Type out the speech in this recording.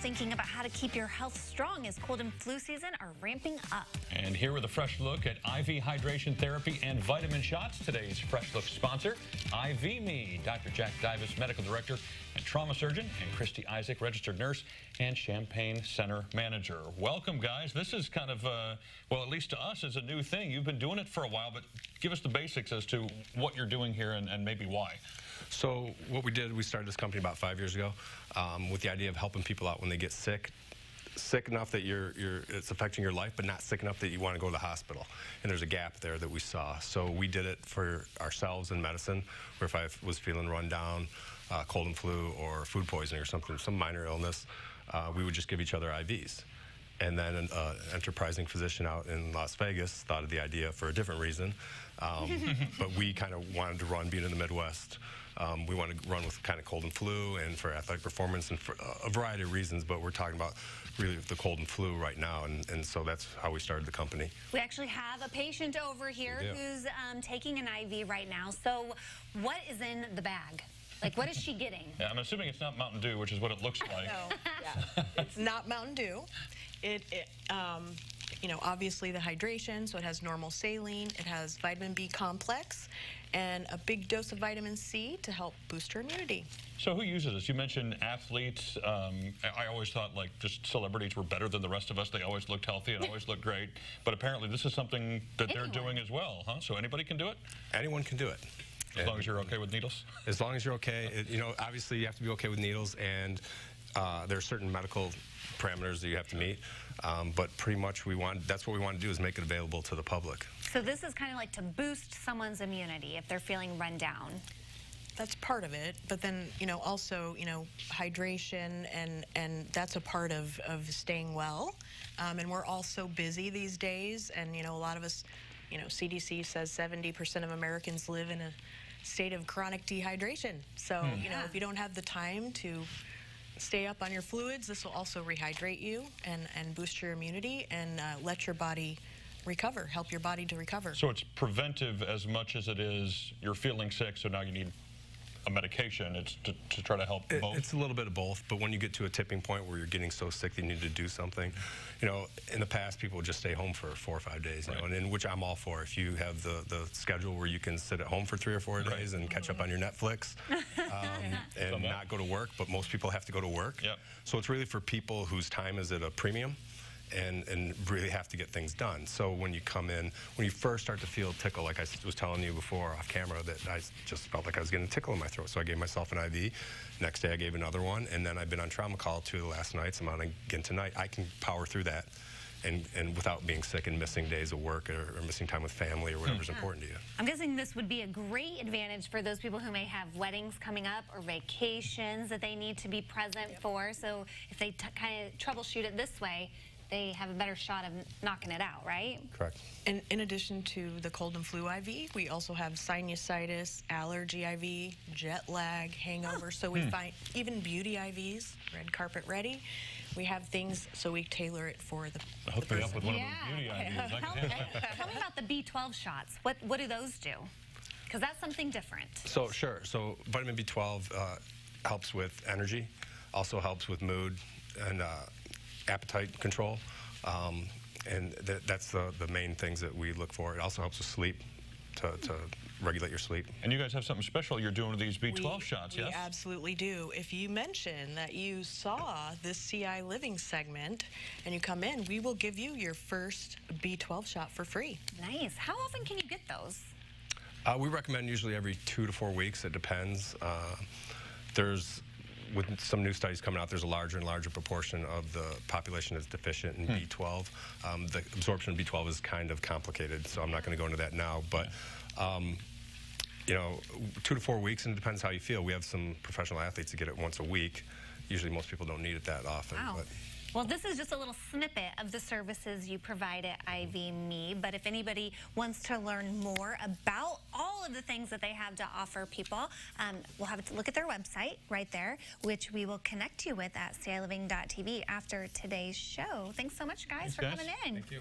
thinking about how to keep your health strong as cold and flu season are ramping up. And here with a fresh look at IV hydration therapy and vitamin shots, today's Fresh Look sponsor, IVme. Dr. Jack Davis, medical director and trauma surgeon, and Christy Isaac, registered nurse and Champaign Center manager. Welcome, guys. This is kind of, well, at least to us, is a new thing. You've been doing it for a while, but give us the basics as to what you're doing here and maybe why. So what we did, we started this company about 5 years ago with the idea of helping people out when they get sick enough that it's affecting your life, but not sick enough that you want to go to the hospital. And there's a gap there that we saw. So we did it for ourselves in medicine, where if I was feeling run down, cold and flu, or food poisoning or something, some minor illness, we would just give each other IVs. And then an enterprising physician out in Las Vegas thought of the idea for a different reason. But we kind of wanted to run, being in the Midwest, we wanted to run with kind of cold and flu and for athletic performance and for a variety of reasons, but we're talking about really the cold and flu right now, and so that's how we started the company. We actually have a patient over here who's taking an IV right now. So what is in the bag? Like, what is she getting? Yeah, I'm assuming it's not Mountain Dew, which is what it looks like. No, yeah. It's not Mountain Dew. You know, obviously the hydration, so it has normal saline, it has vitamin B complex, and a big dose of vitamin C to help boost your immunity. So who uses this? You mentioned athletes. I always thought like just celebrities were better than the rest of us. They always looked healthy and always looked great. But apparently this is something that they're doing as well, huh? So anybody can do it? Anyone can do it. As long as you're okay with needles? As long as you're okay. You know, obviously you have to be okay with needles, and there are certain medical parameters that you have to meet. But pretty much that's what we want to do, is make it available to the public. So this is kind of like to boost someone's immunity if they're feeling run down. That's part of it, but then, you know, also, you know, hydration, and that's a part of staying well. And we're all so busy these days, and, you know, a lot of us, you know, CDC says 70% of Americans live in a state of chronic dehydration. So, you know, if you don't have the time to stay up on your fluids, this will also rehydrate you and boost your immunity and let your body recover, help your body to recover. So it's preventive as much as it is you're feeling sick, so now you need a medication. It's to try to help both? It's a little bit of both, but when you get to a tipping point where you're getting so sick that you need to do something, you know, in the past people would just stay home for 4 or 5 days, you know, and which I'm all for. If you have the schedule where you can sit at home for 3 or 4 days and catch up on your Netflix and not go to work, but most people have to go to work. So it's really for people whose time is at a premium and really have to get things done. So when you come in, when you first start to feel tickle, like I was telling you before off camera, that I just felt like I was getting a tickle in my throat. So I gave myself an IV. Next day I gave another one, and then I've been on trauma call 2 of the last nights. I'm on again tonight. I can power through that and without being sick and missing days of work or missing time with family or whatever's important to you. I'm guessing this would be a great advantage for those people who may have weddings coming up or vacations that they need to be present for. So if they kind of troubleshoot it this way, they have a better shot of knocking it out, right? Correct. And in addition to the cold and flu IV, we also have sinusitis, allergy IV, jet lag, hangover. So we find even beauty IVs, red carpet ready. We have things so we tailor it for the Hook me up with one of those beauty IVs. Tell me about the B12 shots. What do those do? Because that's something different. So sure. So vitamin B12 helps with energy, also helps with mood and appetite control, and that's the main things that we look for. It also helps with sleep, to regulate your sleep. And you guys have something special you're doing with these B12 shots, yes? We absolutely do. If you mention that you saw this CI Living segment and you come in, we will give you your first B12 shot for free. Nice. How often can you get those? We recommend usually every 2 to 4 weeks. It depends. With some new studies coming out, there's a larger and larger proportion of the population that's deficient in B12. The absorption of B12 is kind of complicated, so I'm not going to go into that now. But, you know, 2 to 4 weeks, and it depends how you feel. We have some professional athletes that get it once a week. Usually most people don't need it that often. Wow. But well, this is just a little snippet of the services you provide at IVme, but if anybody wants to learn more about all of the things that they have to offer people, we'll have to look at their website right there, which we will connect you with at CILiving.tv after today's show. Thanks so much, guys, for coming in. Thank you.